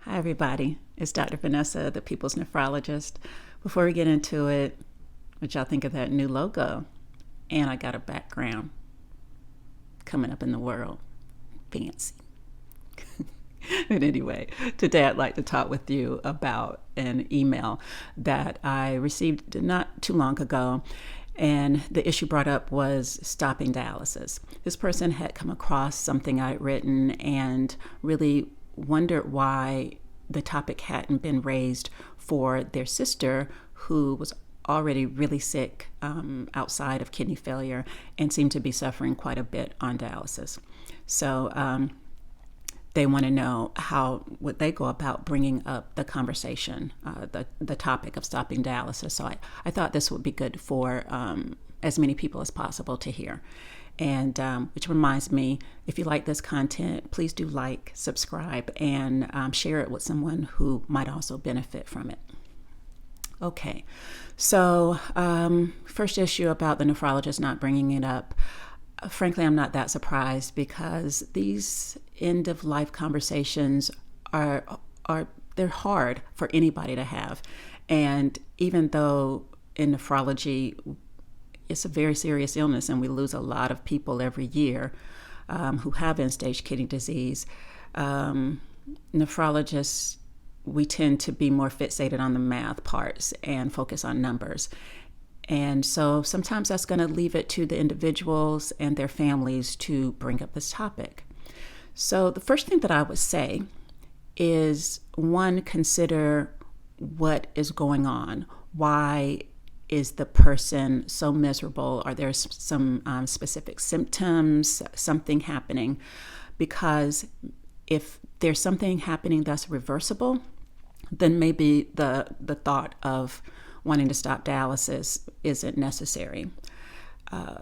Hi, everybody. It's Dr. Vanessa, the People's Nephrologist. Before we get into it, what y'all think of that new logo? And I got a background coming up in the world. Fancy. But anyway, today I'd like to talk with you about an email that I received not too long ago. And the issue brought up was stopping dialysis. This person had come across something I'd written and really wondered why the topic hadn't been raised for their sister, who was already really sick outside of kidney failure and seemed to be suffering quite a bit on dialysis. So they want to know how would they go about bringing up the conversation, the topic of stopping dialysis. So I thought this would be good for as many people as possible to hear. And which reminds me, if you like this content, please do like, subscribe, and share it with someone who might also benefit from it. Okay, so first issue about the nephrologist not bringing it up. Frankly, I'm not that surprised because these end-of-life conversations are they're hard for anybody to have. And even though in nephrology, it's a very serious illness and we lose a lot of people every year who have end-stage kidney disease, nephrologists, we tend to be more fixated on the math parts and focus on numbers. And so sometimes that's going to leave it to the individuals and their families to bring up this topic. So the first thing that I would say is, one, consider what is going on. Why is the person so miserable? Are there some specific symptoms, something happening? Because if there's something happening that's reversible, then maybe the thought of wanting to stop dialysis isn't necessary.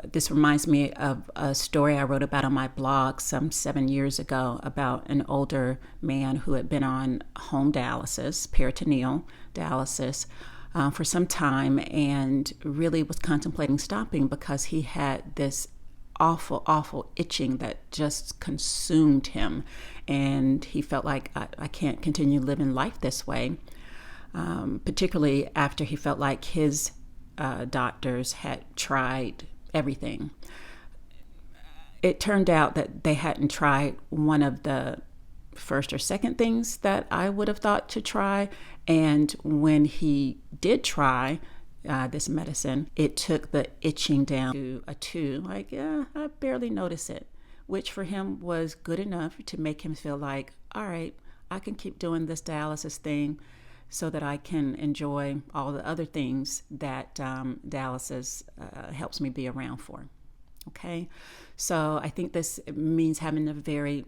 This reminds me of a story I wrote about on my blog some 7 years ago about an older man who had been on home dialysis, peritoneal dialysis, for some time and really was contemplating stopping because he had this awful itching that just consumed him. And he felt like, I can't continue living life this way. Particularly after he felt like his doctors had tried everything. It turned out that they hadn't tried one of the first or second things that I would have thought to try. And when he did try this medicine, it took the itching down to a 2. Like, yeah, I barely notice it, which for him was good enough to make him feel like, all right, I can keep doing this dialysis thing so that I can enjoy all the other things that dialysis helps me be around for. Okay, so I think this means having a very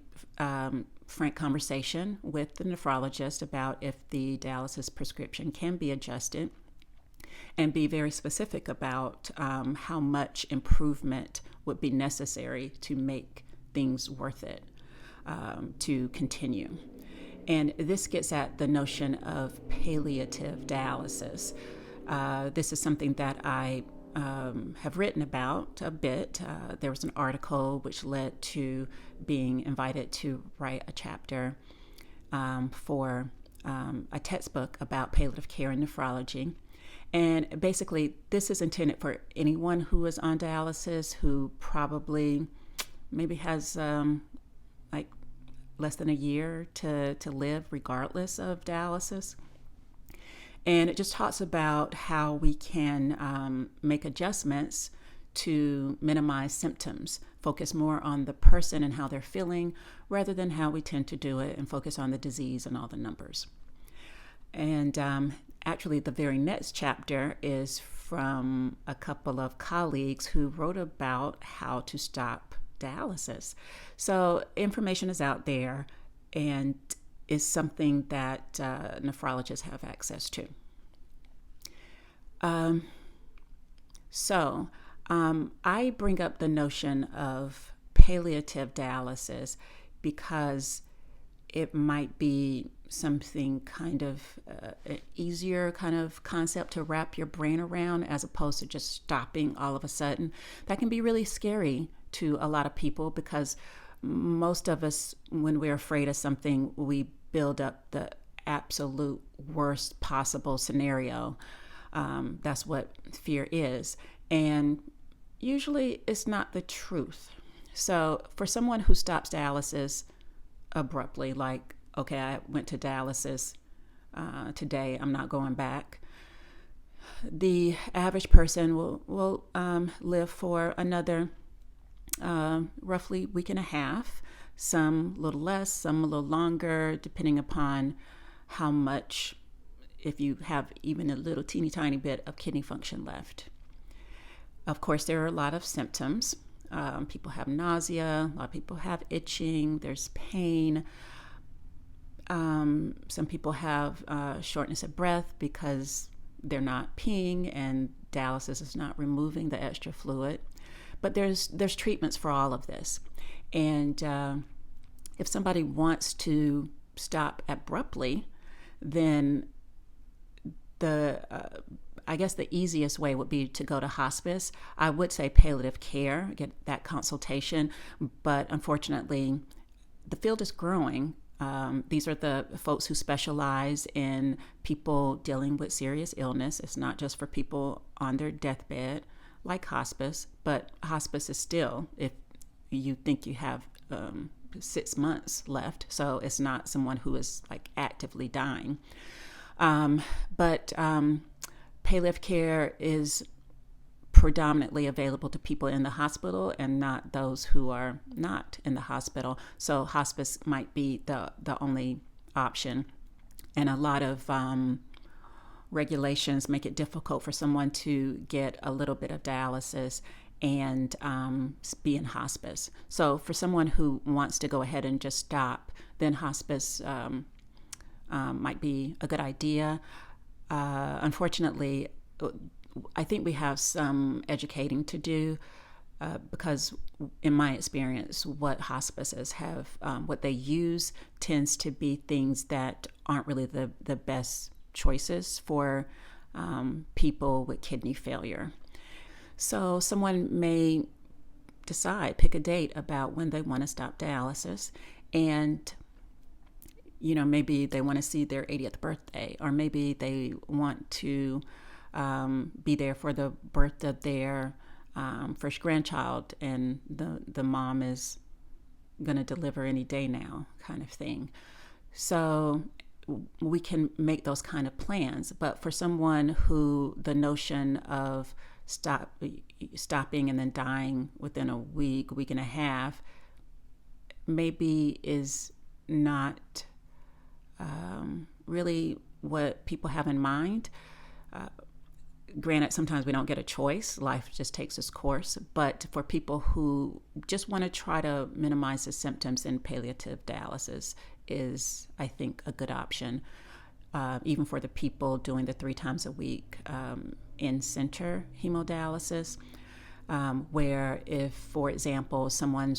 frank conversation with the nephrologist about if the dialysis prescription can be adjusted, and be very specific about how much improvement would be necessary to make things worth it to continue. And this gets at the notion of palliative dialysis. This is something that I have written about a bit. There was an article which led to being invited to write a chapter for a textbook about palliative care in nephrology. And basically, this is intended for anyone who is on dialysis who probably maybe has like less than a year to live regardless of dialysis. And it just talks about how we can make adjustments to minimize symptoms, focus more on the person and how they're feeling rather than how we tend to do it and focus on the disease and all the numbers. And actually, the very next chapter is from a couple of colleagues who wrote about how to stop dialysis. So information is out there and is something that nephrologists have access to. I bring up the notion of palliative dialysis because it might be something kind of an easier kind of concept to wrap your brain around as opposed to just stopping all of a sudden. That can be really scary to a lot of people because most of us, when we're afraid of something, we build up the absolute worst possible scenario. That's what fear is. And usually it's not the truth. So for someone who stops dialysis abruptly, like, okay, I went to dialysis today, I'm not going back, the average person will live for another roughly week and a half, some a little less, some a little longer, depending upon how much, if you have even a little teeny tiny bit of kidney function left. Of course, there are a lot of symptoms. People have nausea, a lot of people have itching, there's pain. Some people have shortness of breath because they're not peeing and dialysis is not removing the extra fluid. But there's treatments for all of this. And if somebody wants to stop abruptly, then I guess the easiest way would be to go to hospice. I would say palliative care, get that consultation, but unfortunately, the field is growing. These are the folks who specialize in people dealing with serious illness. It's not just for people on their deathbed, like hospice, but hospice is still, if you think you have 6 months left, so it's not someone who is like actively dying. But palliative care is predominantly available to people in the hospital and not those who are not in the hospital. So hospice might be the only option. And a lot of regulations make it difficult for someone to get a little bit of dialysis and be in hospice. So for someone who wants to go ahead and just stop, then hospice might be a good idea. Unfortunately, I think we have some educating to do because in my experience, what hospices have, what they use tends to be things that aren't really the best choices for people with kidney failure. So someone may pick a date about when they want to stop dialysis, and maybe they want to see their 80th birthday, or maybe they want to be there for the birth of their first grandchild, and the mom is going to deliver any day now, kind of thing. So we can make those kind of plans. But for someone who the notion of stopping and then dying within a week and a half, maybe is not really what people have in mind. Granted, sometimes we don't get a choice. Life just takes its course. But for people who just want to try to minimize the symptoms, then palliative dialysis is, I think, a good option. Even for the people doing the 3 times a week in-center hemodialysis, where if, for example, someone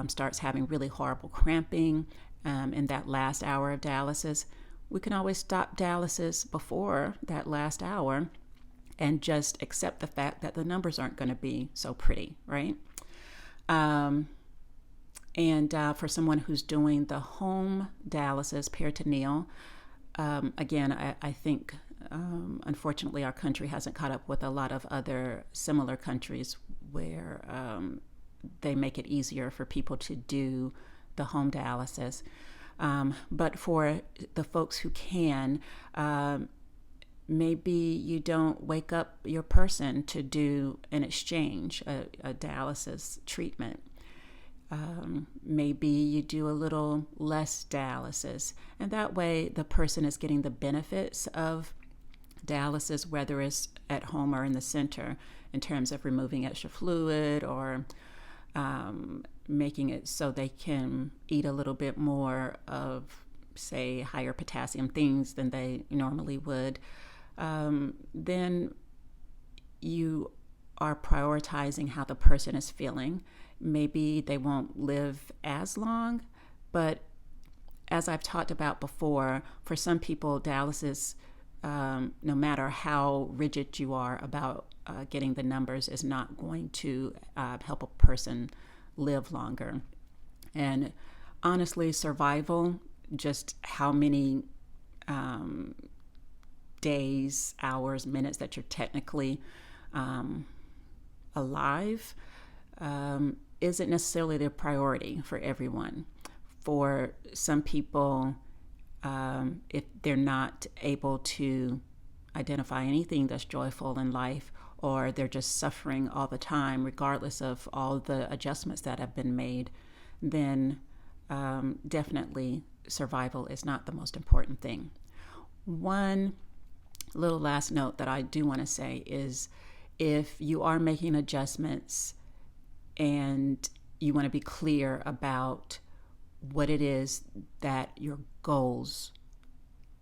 starts having really horrible cramping in that last hour of dialysis, we can always stop dialysis before that last hour and just accept the fact that the numbers aren't going to be so pretty, right? And for someone who's doing the home dialysis, peritoneal, again, I think, unfortunately, our country hasn't caught up with a lot of other similar countries where they make it easier for people to do the home dialysis. But for the folks who can, maybe you don't wake up your person to do an exchange, a dialysis treatment. Maybe you do a little less dialysis, and that way the person is getting the benefits of dialysis, whether it's at home or in the center, in terms of removing extra fluid or making it so they can eat a little bit more of, say, higher potassium things than they normally would. Then you are prioritizing how the person is feeling. Maybe they won't live as long, but as I've talked about before, for some people, dialysis, no matter how rigid you are about getting the numbers, is not going to help a person live longer. And honestly, survival, just how many days, hours, minutes that you're technically alive isn't necessarily the priority for everyone. For some people, if they're not able to identify anything that's joyful in life, or they're just suffering all the time, regardless of all the adjustments that have been made, then definitely survival is not the most important thing. One little last note that I do want to say is, if you are making adjustments and you want to be clear about what it is that your goals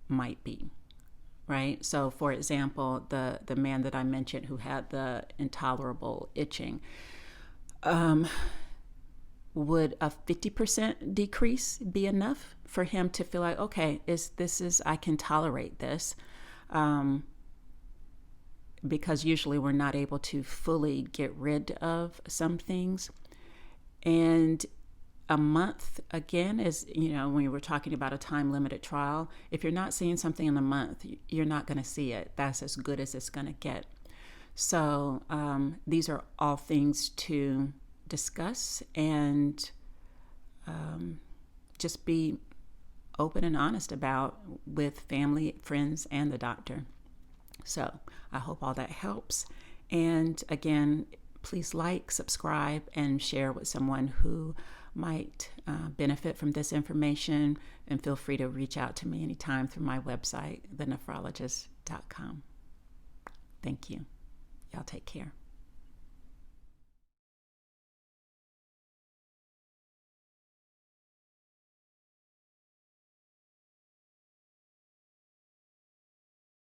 might be, right? So for example, the man that I mentioned who had the intolerable itching, would a 50% decrease be enough for him to feel like, okay, I can tolerate this? Because usually we're not able to fully get rid of some things. And a month, again, is, when we were talking about a time-limited trial, if you're not seeing something in a month, you're not going to see it. That's as good as it's going to get. So these are all things to discuss and just be open and honest about with family, friends, and the doctor. So I hope all that helps. And again, please like, subscribe, and share with someone who might benefit from this information. And feel free to reach out to me anytime through my website, thenephrologist.com. Thank you. Y'all take care.